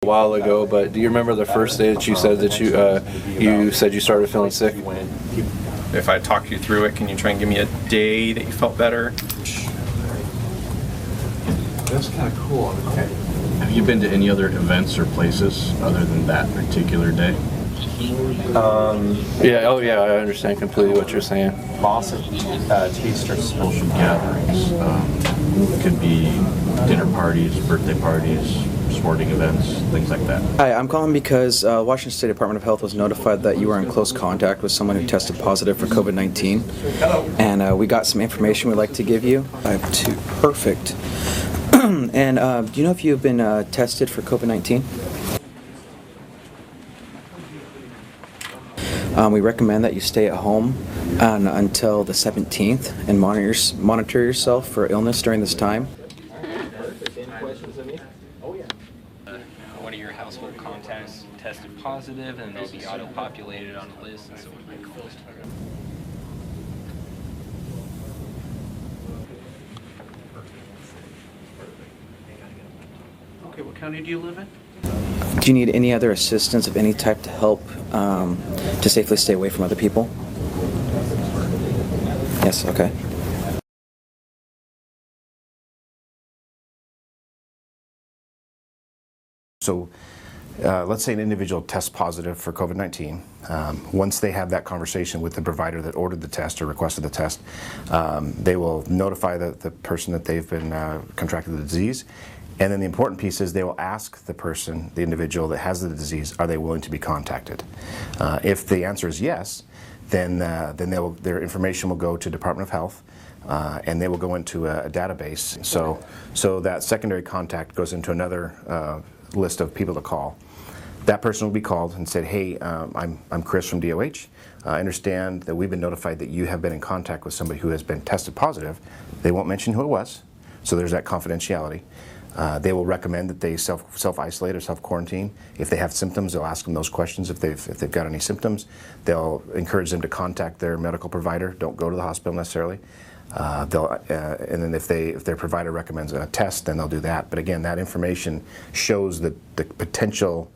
A while ago, but do you remember the first day that you said that you said you started feeling sick? If I talk you through it, can you try and give me a day that you felt better? That's kind of cool. Okay. Have you been to any other events or places other than that particular day? Yeah. Oh, yeah. I understand completely what you're saying. Loss of taste or smell. Social gatherings. Could be dinner parties, birthday parties, sporting events, things like that. Hi, I'm calling because Washington State Department of Health was notified that you were in close contact with someone who tested positive for COVID-19. And we got some information we'd like to give you. I have two. Perfect. And do you know if you've been tested for COVID-19? We recommend that you stay at home until the 17th and monitor yourself for illness during this time. One of your household contacts tested positive, and they'll be auto-populated on the list, and so we make a list. Okay, what county do you live in? Do you need any other assistance of any type to help to safely stay away from other people? Yes, okay. So let's say an individual tests positive for COVID-19. Once they have that conversation with the provider that ordered the test or requested the test, they will notify the person that they've been contracted the disease. And then the important piece is they will ask the person, the individual that has the disease, are they willing to be contacted? If the answer is yes, then their information will go to Department of Health, and they will go into a database. So that secondary contact goes into another list of people to call. That person will be called and said, hey, I'm Kriess from DOH. I understand that we've been notified that you have been in contact with somebody who has been tested positive. They won't mention who it was, so there's that confidentiality. They will recommend that they self-isolate or self-quarantine. If they have symptoms, they'll ask them those questions. If they've got any symptoms, they'll encourage them to contact their medical provider. Don't go to the hospital necessarily. And then if their provider recommends a test, then they'll do that. But again, that information shows the potential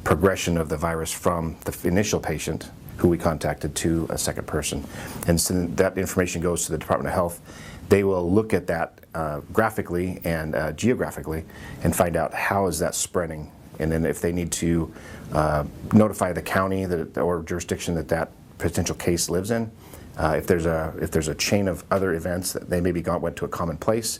progression of the virus from the initial patient who we contacted to a second person. And so that information goes to the Department of Health. They will look at that graphically and geographically and find out how is that spreading. And then if they need to notify the county or jurisdiction that potential case lives in, if there's a chain of other events that they maybe went to a common place.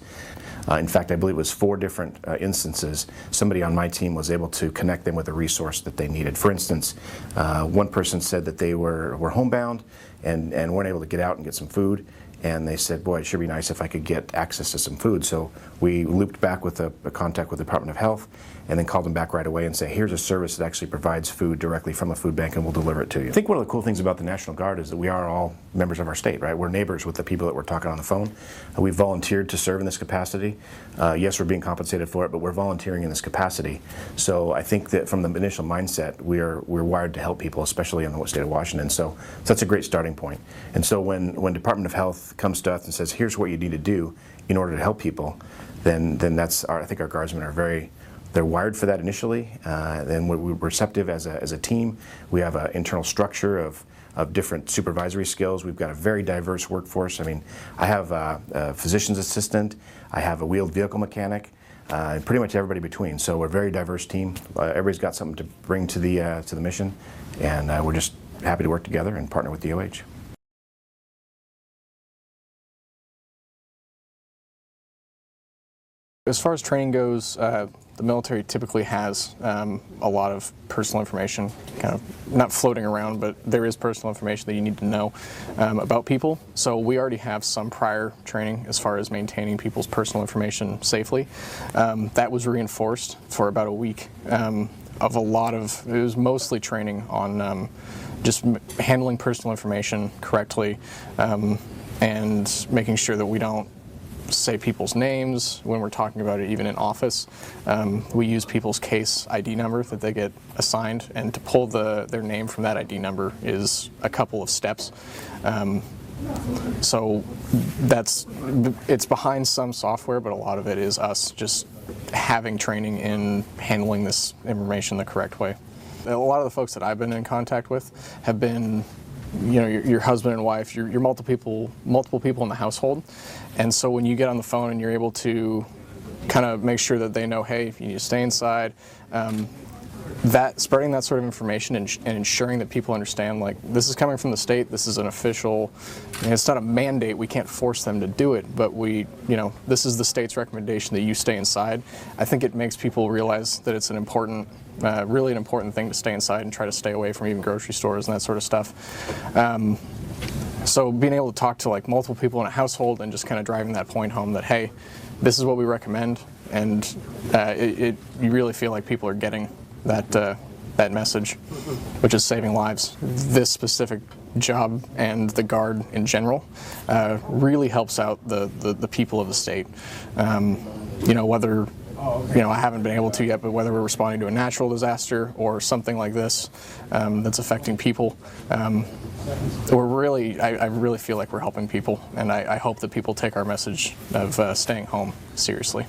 In fact, I believe it was 4 different instances. Somebody on my team was able to connect them with a resource that they needed. For instance, one person said that they were homebound and weren't able to get out and get some food. And they said, boy, it should be nice if I could get access to some food. So we looped back with a contact with the Department of Health and then called them back right away and say, here's a service that actually provides food directly from a food bank and we'll deliver it to you. I think one of the cool things about the National Guard is that we are all members of our state, right? We're neighbors with the people that we're talking on the phone. We volunteered to serve in this capacity. Yes, we're being compensated for it, but we're volunteering in this capacity. So I think that from the initial mindset, we're wired to help people, especially in the state of Washington. So that's a great starting point. And so when Department of Health comes to us and says, here's what you need to do in order to help people, then that's I think our guardsmen are they're wired for that initially. Then we're receptive as a team. We have an internal structure of different supervisory skills. We've got a very diverse workforce. I mean, I have a physician's assistant, I have a wheeled vehicle mechanic, and pretty much everybody between. So we're a very diverse team. Everybody's got something to bring to the mission, and we're just happy to work together and partner with DOH. As far as training goes, the military typically has a lot of personal information, kind of not floating around, but there is personal information that you need to know about people. So we already have some prior training as far as maintaining people's personal information safely. That was reinforced for about a week it was mostly training on just handling personal information correctly and making sure that we don't say people's names when we're talking about it, even in office. We use people's case ID number that they get assigned, and to pull their name from that ID number is a couple of steps. So it's behind some software, but a lot of it is us just having training in handling this information the correct way. A lot of the folks that I've been in contact with have been, you know, your husband and wife, your multiple people in the household, and so when you get on the phone and you're able to kind of make sure that they know, hey, you need to stay inside, that spreading that sort of information and ensuring that people understand, like, this is coming from the state, this is an official, and it's not a mandate, we can't force them to do it, but this is the state's recommendation that you stay inside. I think it makes people realize that it's an important, really an important thing to stay inside and try to stay away from even grocery stores and that sort of stuff. So being able to talk to like multiple people in a household and just kind of driving that point home that, hey, this is what we recommend, and you really feel like people are getting that message, which is saving lives. This specific job and the Guard in general really helps out the people of the state. Whether I haven't been able to yet, but whether we're responding to a natural disaster or something like this that's affecting people, I really feel like we're helping people, and I hope that people take our message of staying home seriously.